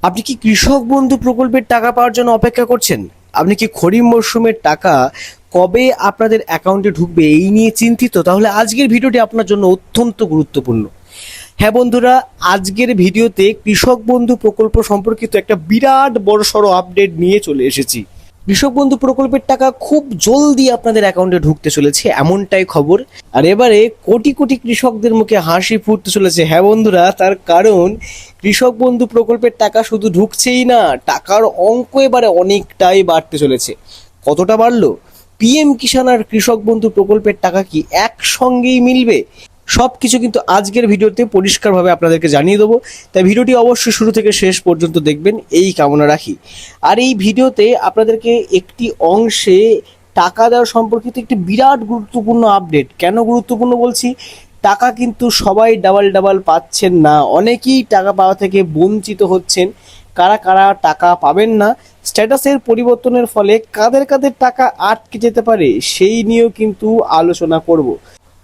আপনি কি কৃষক বন্ধু প্রকল্পের টাকা পাওয়ার জন্য অপেক্ষা করছেন? আপনি কি খরিফ মরশুমের টাকা কবে আপনাদের অ্যাকাউন্টে ঢুকবে এই নিয়ে চিন্তিত? তাহলে আজকের ভিডিওটি আপনার জন্য অত্যন্ত গুরুত্বপূর্ণ। হ্যাঁ বন্ধুরা, আজকের ভিডিওতে কৃষক বন্ধু প্রকল্প সম্পর্কিত একটা বিরাট বড়সড় আপডেট নিয়ে চলে এসেছি। কৃষক বন্ধু প্রকল্পের টাকা খুব জলদি আপনাদের অ্যাকাউন্টে ঢুকতে চলেছে, এমনটাই খবর। আর এবারে কোটি কোটি কৃষকদের মুখে হাসি ফুটতে চলেছে। হ্যাঁ বন্ধুরা, তার কারণ কৃষক বন্ধু প্রকল্পের টাকা শুধু ঢুকছেই না, টাকার অঙ্ক এবারে অনেকটাই বাড়তে চলেছে। কতটা বাড়লো? পিএম কিষাণ আর কৃষক বন্ধু প্রকল্পের টাকা কি একসঙ্গেই মিলবে? সবকিছু কিন্তু আজকের ভিডিওতে পরিষ্কারভাবে আপনাদেরকে জানিয়ে দেবো, তাই ভিডিওটি অবশ্যই শুরু থেকে শেষ পর্যন্ত দেখবেন এই কামনা রাখি। আর এই ভিডিওতে আপনাদেরকে একটি অংশে টাকা দেওয়া সম্পর্কিত একটি বিরাট গুরুত্বপূর্ণ আপডেট। কেন গুরুত্বপূর্ণ বলছি? টাকা কিন্তু সবাই ডাবল ডাবল পাচ্ছেন না, অনেকেই টাকা পাওয়া থেকে বঞ্চিত হচ্ছেন। কারা কারা টাকা পাবেন না, স্ট্যাটাসের পরিবর্তনের ফলে কাদের কাদের টাকা আটকে যেতে পারে সেই নিয়েও কিন্তু আলোচনা করব।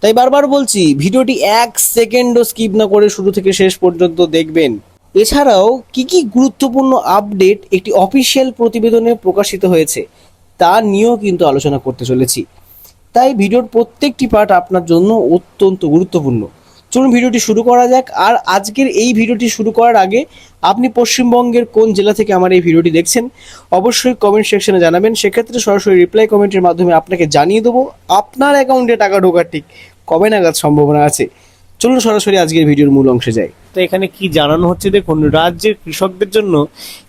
তাই বারবার বলছি, ভিডিওটি এক সেকেন্ডও স্কিপ না করে শুরু থেকে শেষ পর্যন্ত দেখবেন। এছাড়াও কি কি গুরুত্বপূর্ণ আপডেট একটি অফিসিয়াল প্রতিবেদনে প্রকাশিত হয়েছে তা নিয়েও কিন্তু আলোচনা করতে চলেছি। তাই ভিডিওর প্রত্যেকটি পার্ট আপনার জন্য অত্যন্ত গুরুত্বপূর্ণ। চলুন ভিডিওটি শুরু করা যাক। আর আজকের এই ভিডিওটি শুরু করার আগে আপনি পশ্চিমবঙ্গের কোন জেলা থেকে আমার এই ভিডিওটি দেখছেন অবশ্যই কমেন্ট সেকশনে জানাবেন। সেক্ষেত্রে সরাসরি রিপ্লাই কমেন্টের মাধ্যমে আপনাকে জানিয়ে দেবো আপনার অ্যাকাউন্টে টাকা ঢোকার ঠিক কবে নাগাদ সম্ভাবনা আছে। চলুন সরাসরি আজকের ভিডিওর মূল অংশে যাই। তো এখানে কি জানানো হচ্ছে দেখুন, রাজ্যের কৃষকদের জন্য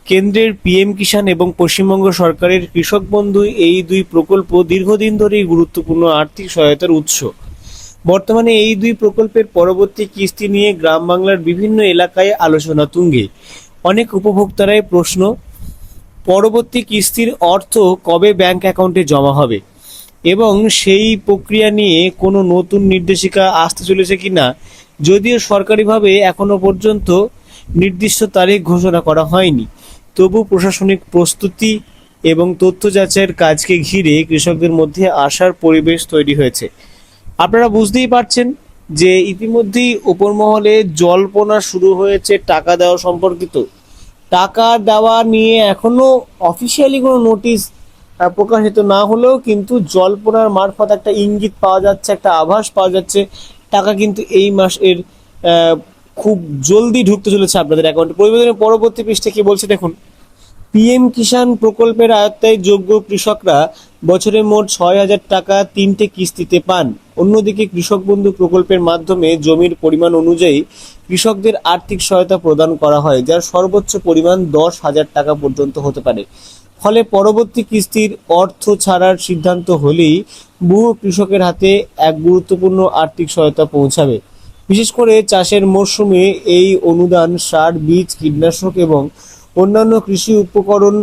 কেন্দ্রের পিএম কিষাণ এবং পশ্চিমবঙ্গ সরকারের কৃষক বন্ধু এই দুই প্রকল্প দীর্ঘদিন ধরেই গুরুত্বপূর্ণ আর্থিক সহায়তার উৎস। বর্তমানে এই দুই প্রকল্পের পরবর্তী কিস্তি নিয়ে গ্রাম বাংলার বিভিন্ন এলাকায় আলোচনা তুঙ্গে। অনেক উপভোক্তারাই প্রশ্ন, পরবর্তী কিস্তির অর্থ কবে ব্যাংক অ্যাকাউন্টে জমা হবে এবং সেই প্রক্রিয়া নিয়ে কোনো নতুন নির্দেশিকা আসতে চলেছে কিনা। যদিও সরকারিভাবে এখনো পর্যন্ত নির্দিষ্ট তারিখ ঘোষণা করা হয়নি, তবু প্রশাসনিক প্রস্তুতি এবং তথ্য যাচাইয়ের কাজকে ঘিরে কৃষকদের মধ্যে আশার পরিবেশ তৈরি হয়েছে। আপনারা বুঝতেই পারছেন যে ইতিমধ্যেই উপর মহলে জল্পনা শুরু হয়েছে টাকা দেওয়া সম্পর্কিত। টাকা দেওয়া নিয়ে এখনো অফিসিয়ালি কোনো নোটিশ প্রকাশিত না হলেও কিন্তু জল্পনার মারফত একটা ইঙ্গিত পাওয়া যাচ্ছে, একটা আভাস পাওয়া যাচ্ছে টাকা কিন্তু এই মাসের খুব জলদি ঢুকতে চলেছে আপনাদের অ্যাকাউন্টে। প্রতিবেদনের পরবর্তী পৃষ্ঠে কি বলছে দেখুন, পিএম কিষাণ প্রকল্পের আওতায় যোগ্য কৃষকরা বছরে মোট 6,000 টাকা 3টে কিস্তিতে পান। অন্যদিকে কৃষক বন্ধু প্রকল্পের মাধ্যমে জমির পরিমাণ অনুযায়ী কৃষকদের আর্থিক সহায়তা প্রদান করা হয়, যার সর্বোচ্চ পরিমাণ 10,000 টাকা পর্যন্ত হতে পারে। ফলে পরবর্তী কিস্তির অর্থ ছাড়ার সিদ্ধান্ত হলেই বহু কৃষকের হাতে এক গুরুত্বপূর্ণ আর্থিক সহায়তা পৌঁছাবে। বিশেষ করে চাষের মরশুমে এই অনুদান সার, বীজ, কীটনাশক এবং অন্যান্য কৃষি উপকরণ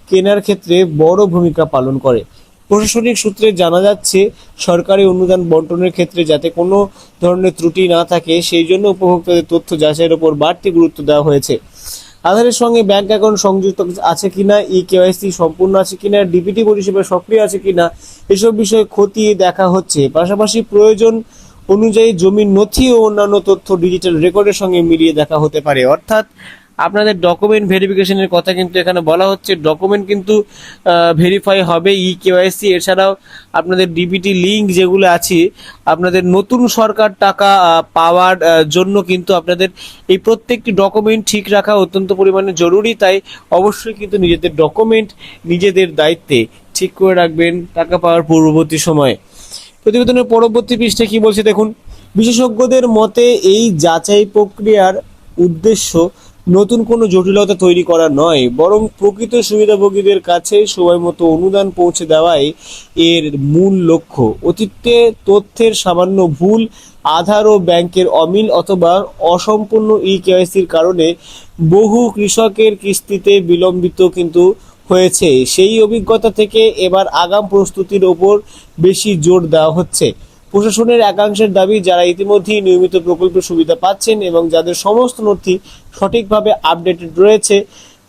কেনার ক্ষেত্রে বড় ভূমিকা পালন করে। প্রশাসনিক সূত্রে জানা যাচ্ছে, সরকারি অনুদান বন্টনের ক্ষেত্রে যাতে কোনো ধরনের ত্রুটি না থাকে সেই জন্য উপভোক্তাদের তথ্য যাচাইয়ের উপর বাড়তি গুরুত্ব দেওয়া হয়েছে। আধারের সঙ্গে ব্যাংক অ্যাকাউন্ট সংযুক্ত আছে কিনা, কেওয়াইসি সম্পূর্ণ আছে কিনা, ডিপিটি পরিষেবা সক্রিয় আছে কিনা, এসব বিষয়ে খতিয়ে দেখা হচ্ছে। পাশাপাশি প্রয়োজন অনুযায়ী জমির নথি ও অন্যান্য তথ্য ডিজিটাল রেকর্ডের সঙ্গে মিলিয়ে দেখা হতে পারে। অর্থাৎ আপনাদের ডকুমেন্ট ভেরিফিকেশনের কথা কিন্তু এখানে বলা হচ্ছে। ডকুমেন্ট কিন্তু ভেরিফাই হবে, কেওয়াইসি, এছাড়াও আপনাদের ডিবিটি লিঙ্ক যেগুলো আছে, আপনাদের নতুন সরকার টাকা পাওয়ার জন্য কিন্তু আপনাদের এই প্রত্যেকটি ডকুমেন্ট ঠিক রাখা অত্যন্ত পরিমাণে জরুরি। তাই অবশ্যই কিন্তু নিজেদের ডকুমেন্ট নিজেদের দায়িত্বে ঠিক করে রাখবেন টাকা পাওয়ার পূর্ববর্তী সময়ে। প্রতিবেদনের পরবর্তী পৃষ্ঠে কি বলছে দেখুন, বিশেষজ্ঞদের মতে এই যাচাই প্রক্রিয়ার উদ্দেশ্য নতুন কোনো জটিলতা তৈরি করা নয়, বরং প্রকৃত সুবিধাভোগীদের কাছে সময় মতো অনুদান পৌঁছে দেওয়াই এর মূল লক্ষ্য। অতীতে তথ্যের সামান্য ভুল, আধার ও ব্যাংকের অমিল অথবা অসম্পূর্ণ কেওয়াইসির কারণে বহু কৃষকের কিস্তিতে বিলম্বিত কিন্তু হয়েছে। সেই অভিজ্ঞতা থেকে এবার আগাম প্রস্তুতির ওপর বেশি জোর দেওয়া হচ্ছে। প্রশাসনের একাংশের দাবি, যারা ইতিমধ্যেই নিয়মিত প্রকল্পের সুবিধা পাচ্ছেন এবং যাদের সমস্ত নথি সঠিকভাবে আপডেটেড রয়েছে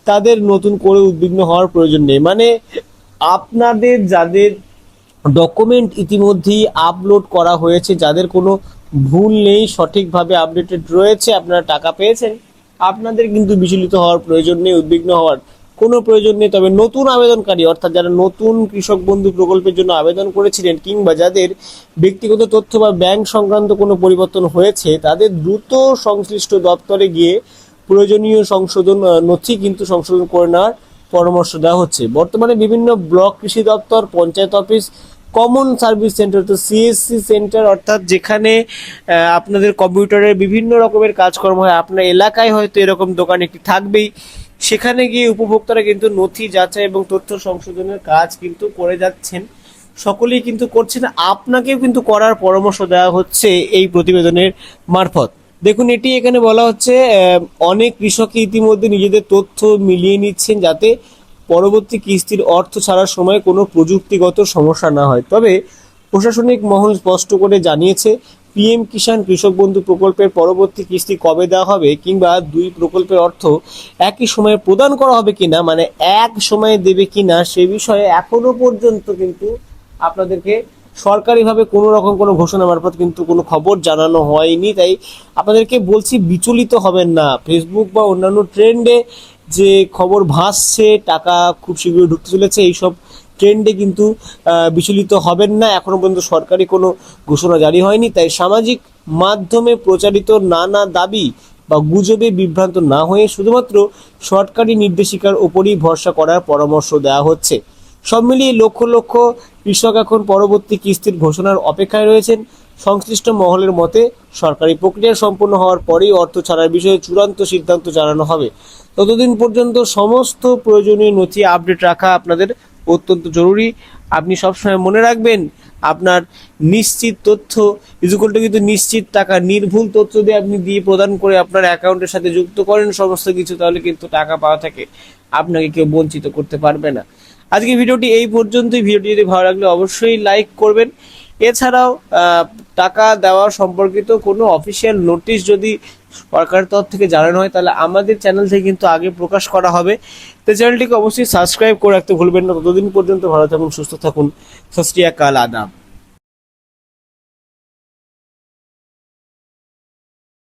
তাদের নতুন করে উদ্বিগ্ন হওয়ার প্রয়োজন নেই। মানে আপনাদের যাদের ডকুমেন্ট ইতিমধ্যেই আপলোড করা হয়েছে, যাদের কোনো ভুল নেই, সঠিকভাবে আপডেটেড রয়েছে, আপনারা টাকা পেয়েছেন, আপনাদের কিন্তু বিচলিত হওয়ার প্রয়োজন নেই, উদ্বিগ্ন হওয়ার কোনো প্রয়োজন নেই। তবে নতুন আবেদনকারী অর্থাৎ যারা নতুন কৃষক বন্ধু প্রকল্পের জন্য আবেদন করেছিলেন কিংবা যাদের ব্যক্তিগত তথ্য বা ব্যাংক সংক্রান্ত কোনো পরিবর্তন হয়েছে, তাদের দ্রুত সংশ্লিষ্ট দপ্তরে গিয়ে প্রয়োজনীয় সংশোধন নথি কিন্তু সংশোধন করে নেওয়ার পরামর্শ দেওয়া হচ্ছে। বর্তমানে বিভিন্ন ব্লক কৃষি দপ্তর, panchayat office, common service centre, তো সিএসসি সেন্টার অর্থাৎ যেখানে আপনাদের কম্পিউটারের বিভিন্ন রকমের কাজকর্ম হয়, আপনার এলাকায় হয়তো এরকম দোকান একটি থাকবেই, সেখানে গিয়ে উপভোক্তারা কিন্তু নথি যাচাই এবং তথ্য সংশোধনের কাজ কিন্তু করে যাচ্ছেন। সকলেই কিন্তু করছেন, আপনাকেও কিন্তু করার পরামর্শ দেওয়া হচ্ছে এই প্রতিবেদনের মারফত। দেখুন, এটি এখানে বলা হচ্ছে অনেক কৃষকই ইতিমধ্যে নিজেদের তথ্য মিলিয়ে নিচ্ছেন যাতে পরবর্তী কিস্তির অর্থ ছাড়ার সময় কোনো প্রযুক্তিগত সমস্যা না হয়। তবে প্রশাসনিক মহল স্পষ্ট করে জানিয়েছে, পিএম কিষাণ কৃষক বন্ধু প্রকল্পের পরবর্তী কিস্তি কবে দেওয়া হবে কিংবা দুই প্রকল্পের অর্থ একই সময়ে প্রদান করা হবে কিনা, মানে এক সময়ে দেবে কিনা, সে বিষয়ে এখনো পর্যন্ত কিন্তু আপনাদেরকে সরকারিভাবে কোনো রকম কোনো ঘোষণা মারফত কিন্তু কোনো খবর জানানো হয়নি। তাই আপনাদেরকে বলছি, বিচলিত হবেন না। ফেসবুক বা অন্যান্য ট্রেন্ডে যে খবর ভাসছে টাকা খুব শীঘ্রই ঢুকতে চলেছে, এইসব ট্রেন্ডে কিন্তু বিচলিত হবেন না। এখনো পর্যন্ত সরকারি কোনো ঘোষণা জারি হয়নি। তাই সামাজিক মাধ্যমে প্রচারিত নানা দাবি বা গুজবে বিভ্রান্ত না হয়ে শুধুমাত্র সরকারি নির্দেশিকার ওপরই ভরসা করার পরামর্শ দেওয়া হচ্ছে। সব মিলিয়ে লক্ষ লক্ষ কৃষক এখন পরবর্তী কিস্তির ঘোষণার অপেক্ষায় রয়েছেন। সংশ্লিষ্ট মহলের মতে সরকারি প্রক্রিয়া সম্পন্ন হওয়ার পরেই অর্থ ছাড়ার বিষয়ে চূড়ান্ত সিদ্ধান্ত জানানো হবে। ততদিন পর্যন্ত সমস্ত প্রয়োজনীয় নথি আপডেট রাখা আপনাদের অত্যন্ত জরুরি। আপনি সবসময় মনে রাখবেন, আপনার নিশ্চিত তথ্য কিন্তু নিশ্চিত টাকা। নির্ভুল তথ্য দিয়ে আপনি দিয়ে প্রদান করে আপনার অ্যাকাউন্টের সাথে যুক্ত করেন সমস্ত কিছু, তাহলে কিন্তু টাকা পাওয়া থেকে আপনাকে কেউ বঞ্চিত করতে পারবে না। আজকে ভিডিওটি এই পর্যন্তই। ভিডিওটি যদি ভালো লাগলে অবশ্যই লাইক করবেন। এছাড়াও টাকা দেওয়া সম্পর্কিত কোনো অফিসিয়াল নোটিশ যদি সরকারের তরফ থেকে জানানো হয়, তাহলে আমাদের চ্যানেল থেকে কিন্তু আগে প্রকাশ করা হবে। তো চ্যানেলটিকে অবশ্যই সাবস্ক্রাইব করে রাখতে ভুলবেন না। ততদিন পর্যন্ত ভালো থাকুন, সুস্থ থাকুন। সত শ্রী আকাল, আদাব।